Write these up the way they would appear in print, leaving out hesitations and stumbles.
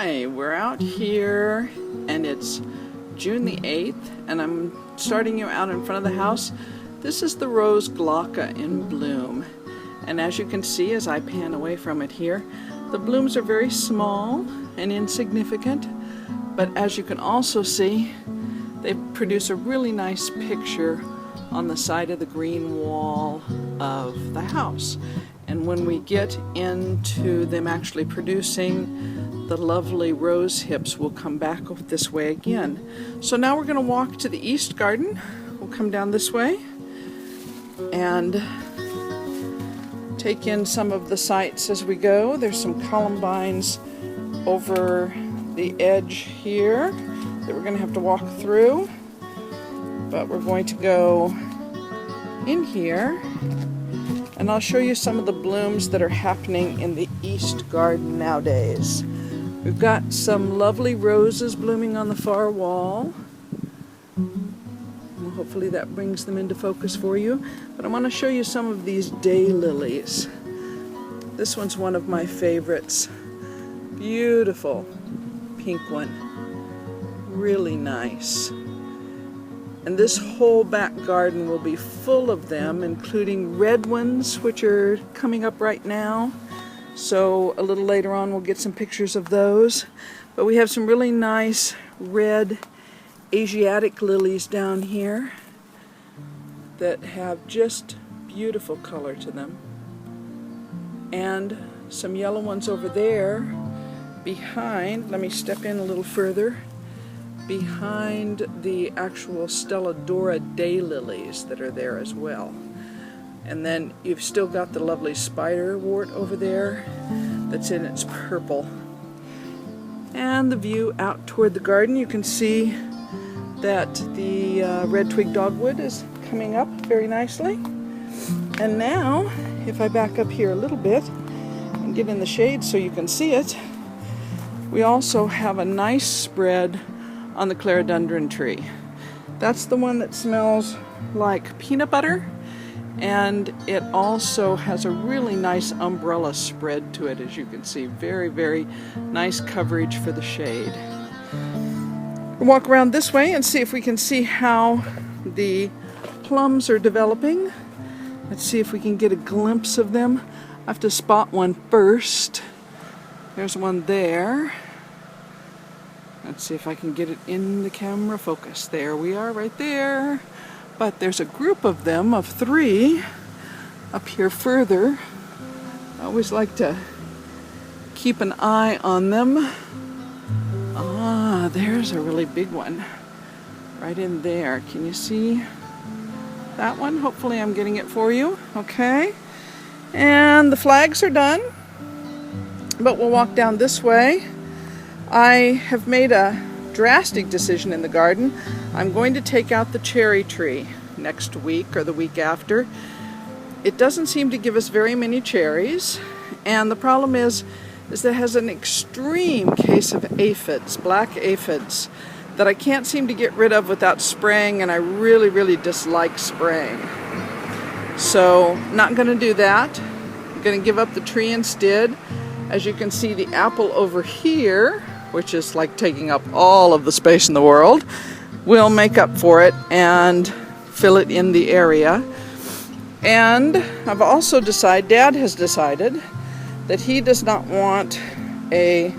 Hi, we're out here and it's June the 8th and I'm starting you out in front of the house. This is the rose glauca in bloom, and as you can see as I pan away from it here, the blooms are very small and insignificant, but as you can also see, they produce a really nice picture on the side of the green wall of the house. And when we get into them actually producing the lovely rose hips, we'll come back this way again. So now we're going to walk to the east garden. We'll come down this way and take in some of the sights as we go. There's some columbines over the edge here that we're going to have to walk through, but we're going to go in here and I'll show you some of the blooms that are happening in the east garden nowadays. We've got some lovely roses blooming on the far wall. Well, hopefully that brings them into focus for you. But I want to show you some of these daylilies. This one's one of my favorites. Beautiful pink one. Really nice. And this whole back garden will be full of them, including red ones, which are coming up right now. So a little later on we'll get some pictures of those. But we have some really nice red Asiatic lilies down here that have just beautiful color to them. And some yellow ones over there behind, let me step in a little further, behind the actual Stelladora daylilies that are there as well. And then you've still got the lovely spiderwort over there that's in its purple. And the view out toward the garden, you can see that the red twig dogwood is coming up very nicely. And now, if I back up here a little bit and get in the shade so you can see it, we also have a nice spread on the clerodendron tree. That's the one that smells like peanut butter, and it also has a really nice umbrella spread to it, as you can see. Very, very nice coverage for the shade. We'll walk around this way and see if we can see how the plums are developing. Let's see if we can get a glimpse of them. I have to spot one first. There's one there. Let's see if I can get it in the camera focus. There we are, right there. But there's a group of them, of 3, up here further. I always like to keep an eye on them. Ah, there's a really big one right in there. Can you see that one? Hopefully I'm getting it for you. Okay. And the flags are done. But we'll walk down this way. I have made a drastic decision in the garden. I'm going to take out the cherry tree next week or the week after. It doesn't seem to give us very many cherries, and the problem is that it has an extreme case of aphids, black aphids, that I can't seem to get rid of without spraying, and I really, really dislike spraying. So, not going to do that. I'm going to give up the tree instead. As you can see, the apple over here, which is like taking up all of the space in the world, will make up for it and fill it in the area. And I've also decided, Dad has decided, that he does not want a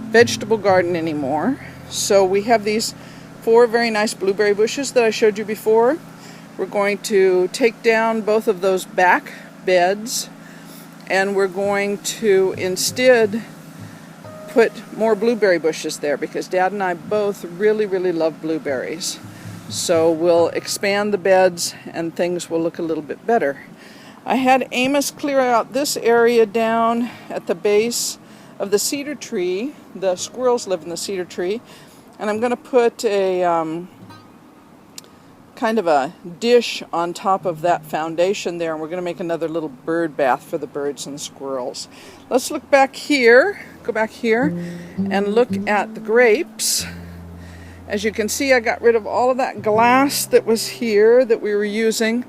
vegetable garden anymore. So we have these 4 very nice blueberry bushes that I showed you before. We're going to take down both of those back beds, and we're going to instead put more blueberry bushes there because Dad and I both really, really love blueberries. So we'll expand the beds and things will look a little bit better. I had Amos clear out this area down at the base of the cedar tree. The squirrels live in the cedar tree. And I'm going to put a kind of a dish on top of that foundation there, and we're going to make another little bird bath for the birds and the squirrels. Let's look back here, go back here and look at the grapes. As you can see, I got rid of all of that glass that was here that we were using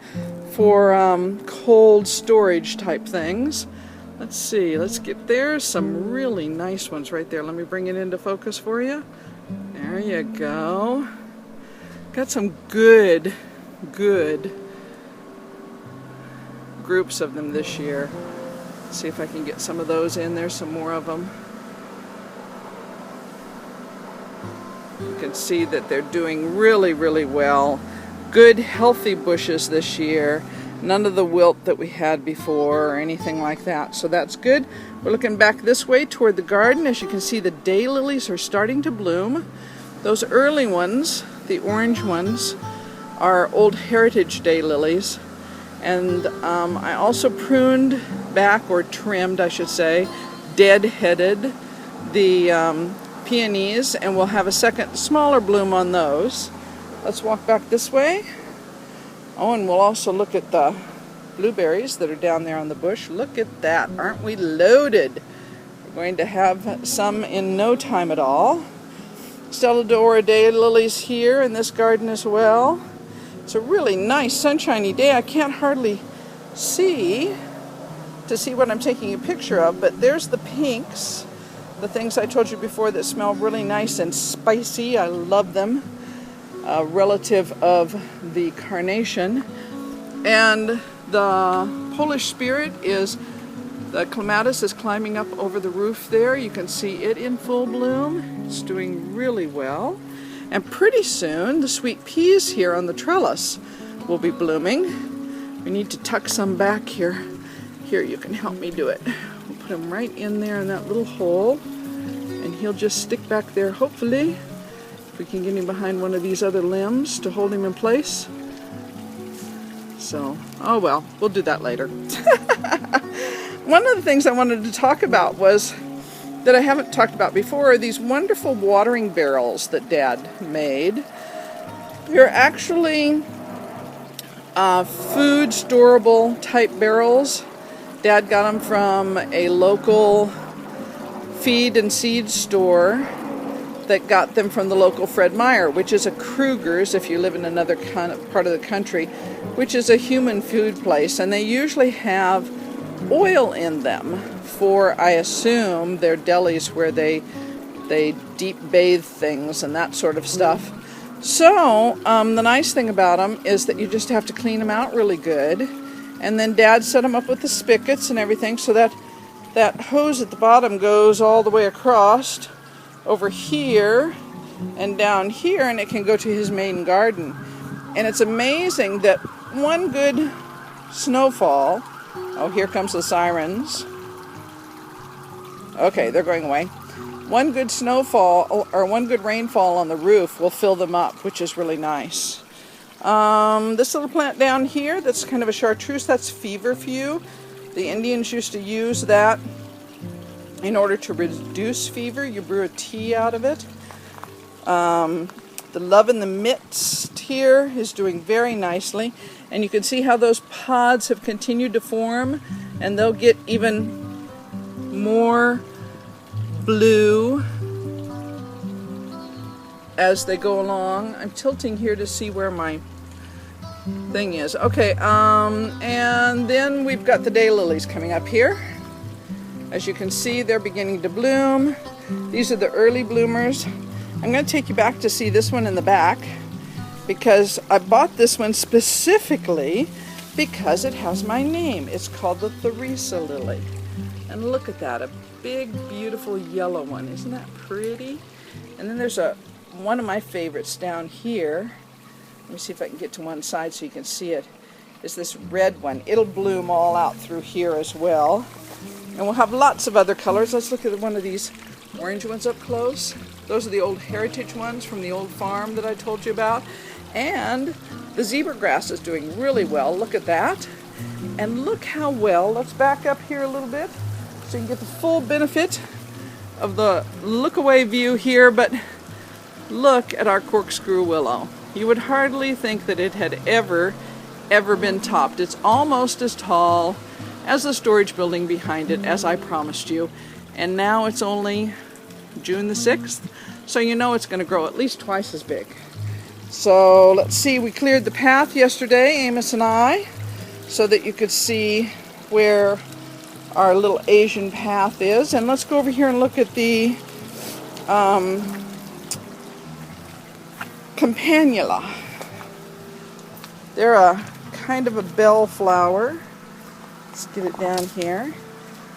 for cold storage type things. Let's see, there's some really nice ones right there. Let me bring it into focus for you. There you go. Got some good groups of them this year. Let's see if I can get some of those in there, some more of them. You can see that they're doing really well. Good, healthy bushes this year. None of the wilt that we had before or anything like that. So that's good. We're looking back this way toward the garden. As you can see, the daylilies are starting to bloom. Those early ones, the orange ones, are old heritage daylilies. And I also pruned back, or trimmed, I should say, dead-headed the peonies, and we'll have a second smaller bloom on those. Let's walk back this way. Oh, and we'll also look at the blueberries that are down there on the bush. Look at that. Aren't we loaded? We're going to have some in no time at all. Stelladora daylilies here in this garden as well. It's a really nice sunshiny day. I can't hardly see what I'm taking a picture of, but there's the pinks, the things I told you before that smell really nice and spicy. I love them. Relative of the carnation. And the Polish spirit the clematis is climbing up over the roof there. You can see it in full bloom. It's doing really well. And pretty soon the sweet peas here on the trellis will be blooming. We need to tuck some back here. Here, you can help me do it. We'll put him right in there in that little hole, and he'll just stick back there, hopefully. We can get him behind one of these other limbs to hold him in place. So, oh well, we'll do that later. One of the things I wanted to talk about was, that I haven't talked about before, are these wonderful watering barrels that Dad made. They're actually food storable type barrels. Dad got them from a local feed and seed store that got them from the local Fred Meyer, which is a Kruger's if you live in another kind of part of the country, which is a human food place, and they usually have oil in them for, I assume, their delis where they deep bathe things and that sort of stuff. So the nice thing about them is that you just have to clean them out really good, and then Dad set them up with the spigots and everything so that that hose at the bottom goes all the way across over here and down here, and it can go to his main garden. And it's amazing that one good snowfall, oh, here comes the sirens. Okay, they're going away. One good snowfall, or one good rainfall on the roof will fill them up, which is really nice. This little plant down here, that's kind of a chartreuse, that's feverfew. The Indians used to use that in order to reduce fever. You brew a tea out of it. The love in the midst here is doing very nicely, and you can see how those pods have continued to form, and they'll get even more blue as they go along. I'm tilting here to see where my thing is. Okay, and then we've got the daylilies coming up here. As you can see, they're beginning to bloom. These are the early bloomers. I'm going to take you back to see this one in the back, because I bought this one specifically because it has my name. It's called the Theresa lily. And look at that, a big, beautiful yellow one. Isn't that pretty? And then there's one of my favorites down here. Let me see if I can get to one side so you can see it. Is this red one. It'll bloom all out through here as well. And we'll have lots of other colors. Let's look at one of these orange ones up close. Those are the old heritage ones from the old farm that I told you about. And the zebra grass is doing really well. Look at that. And look how well, let's back up here a little bit so you can get the full benefit of the look-away view here, but look at our corkscrew willow. You would hardly think that it had ever been topped. It's almost as tall as the storage building behind it, as I promised you. And now it's only June the 6th, so you know it's going to grow at least twice as big. So let's see, we cleared the path yesterday, Amos and I, so that you could see where our little Asian path is. And let's go over here and look at the campanula. They're a kind of a bellflower. Let's get it down here.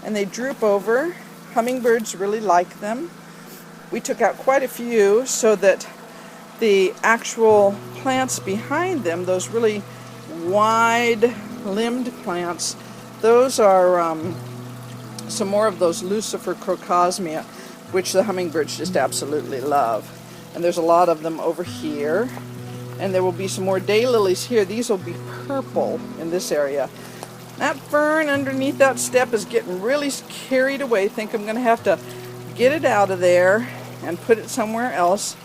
And they droop over. Hummingbirds really like them. We took out quite a few so that the actual plants behind them, those really wide-limbed plants, those are some more of those Lucifer crocosmia, which the hummingbirds just absolutely love. And there's a lot of them over here. And there will be some more daylilies here. These will be purple in this area. That fern underneath that step is getting really carried away. I think I'm going to have to get it out of there and put it somewhere else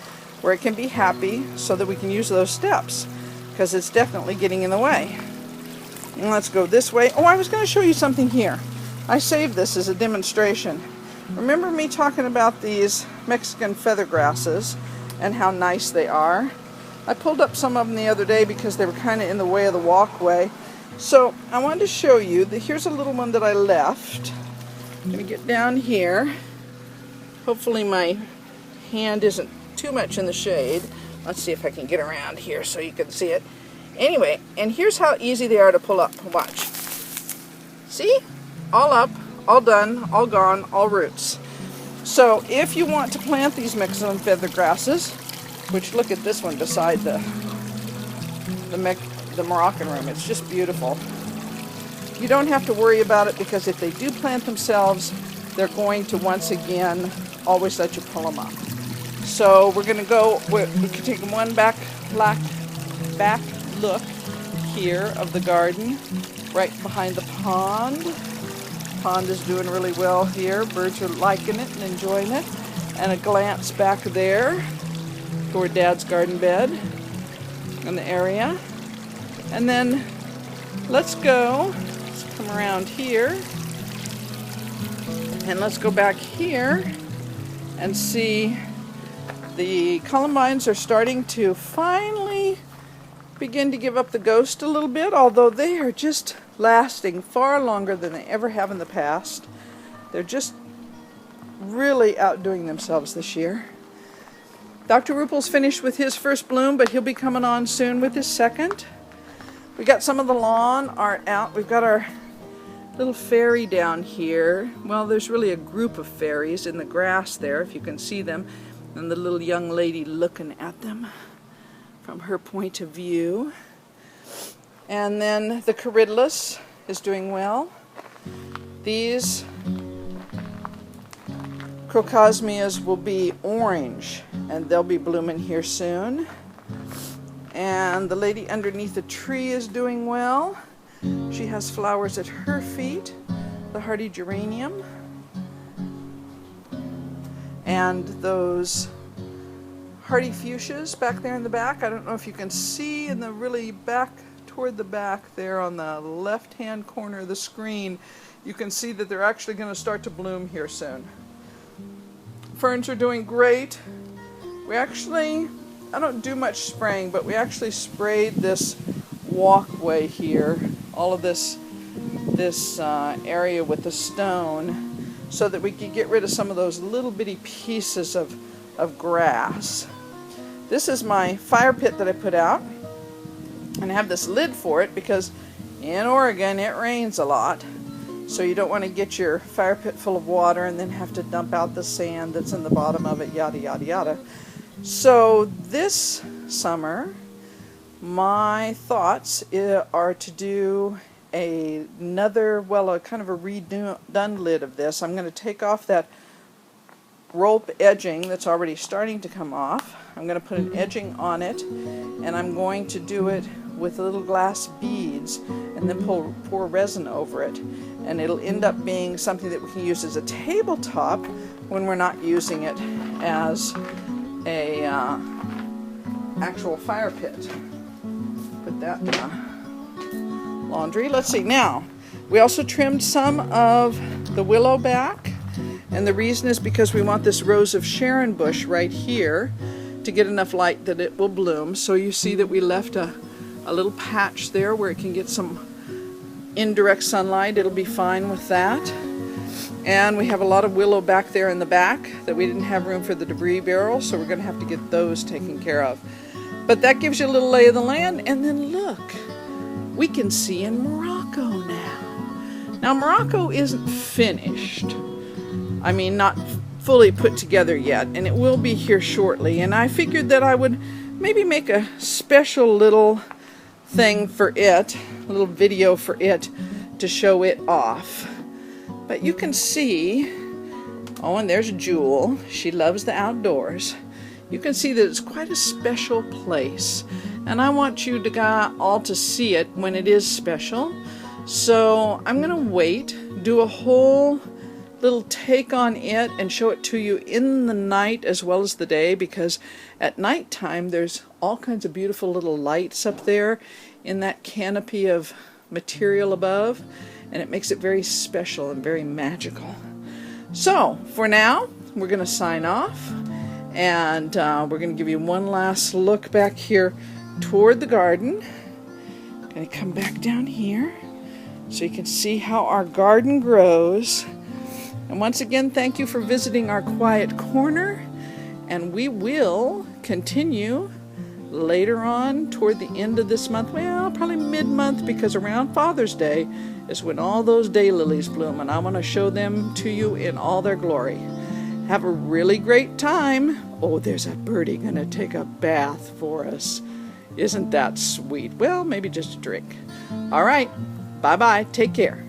where it can be happy so that we can use those steps, because it's definitely getting in the way. And let's go this way. Oh, I was going to show you something here. I saved this as a demonstration. Remember me talking about these Mexican feather grasses and how nice they are? I pulled up some of them the other day because they were kind of in the way of the walkway. So I wanted to show you that here's a little one that I left. I'm going to get down here. Hopefully my hand isn't too much in the shade. Let's see if I can get around here so you can see it. Anyway, and here's how easy they are to pull up. Watch. See? All up, all done, all gone, all roots. So if you want to plant these Mexican feather grasses, which look at this one beside the Moroccan room, it's just beautiful. You don't have to worry about it, because if they do plant themselves, they're going to once again always let you pull them up. So we're going to go, we can take one back look here of the garden, right behind the pond. Pond is doing really well here. Birds are liking it and enjoying it. And a glance back there toward Dad's garden bed in the area. And then let's come around here, and let's go back here and see the columbines are starting to finally begin to give up the ghost a little bit, although they are just lasting far longer than they ever have in the past. They're just really outdoing themselves this year. Dr. Ruppel's finished with his first bloom, but he'll be coming on soon with his second. We got some of the lawn art out. We've got our little fairy down here. Well, there's really a group of fairies in the grass there, if you can see them, and the little young lady looking at them from her point of view. And then the corydalus is doing well. These crocosmias will be orange, and they'll be blooming here soon. And the lady underneath the tree is doing well. She has flowers at her feet, the hardy geranium, and those hardy fuchsias back there in the back. I don't know if you can see in the really back, toward the back there on the left-hand corner of the screen, you can see that they're actually going to start to bloom here soon. Ferns are doing great. We actually, I don't do much spraying, but we actually sprayed this walkway here, all of this area with the stone, so that we could get rid of some of those little bitty pieces of grass. This is my fire pit that I put out, and I have this lid for it because in Oregon it rains a lot, so you don't want to get your fire pit full of water and then have to dump out the sand that's in the bottom of it, yada yada yada. So this summer my thoughts are to do another, well, a kind of a redone lid of this. I'm going to take off that rope edging that's already starting to come off. I'm going to put an edging on it, and I'm going to do it with little glass beads and then pour resin over it, and it'll end up being something that we can use as a tabletop when we're not using it as a actual fire pit. Put that in the laundry. Let's see, now we also trimmed some of the willow back, and the reason is because we want this rose of Sharon bush right here to get enough light that it will bloom. So you see that we left a little patch there where it can get some indirect sunlight. It'll be fine with that. And we have a lot of willow back there in the back that we didn't have room for the debris barrel, so we're going to have to get those taken care of. But that gives you a little lay of the land. And then look, we can see in Morocco now. Now Morocco isn't finished. I mean, not fully put together yet, and it will be here shortly. And I figured that I would maybe make a special little thing for it, a little video for it to show it off. But you can see, oh, and there's Jewel. She loves the outdoors. You can see that it's quite a special place. And I want you to all to see it when it is special. So I'm going to wait, do a whole little take on it and show it to you in the night as well as the day, because at nighttime there's all kinds of beautiful little lights up there in that canopy of material above, and it makes it very special and very magical. So for now, we're going to sign off, and we're going to give you one last look back here toward the garden. I'm going to come back down here so you can see how our garden grows. And once again, thank you for visiting our quiet corner, and we will continue later on toward the end of this month, well, probably mid-month, because around Father's Day is when all those daylilies bloom, and I want to show them to you in all their glory. Have a really great time. Oh, there's a birdie going to take a bath for us. Isn't that sweet? Well, maybe just a drink. All right, bye-bye. Take care.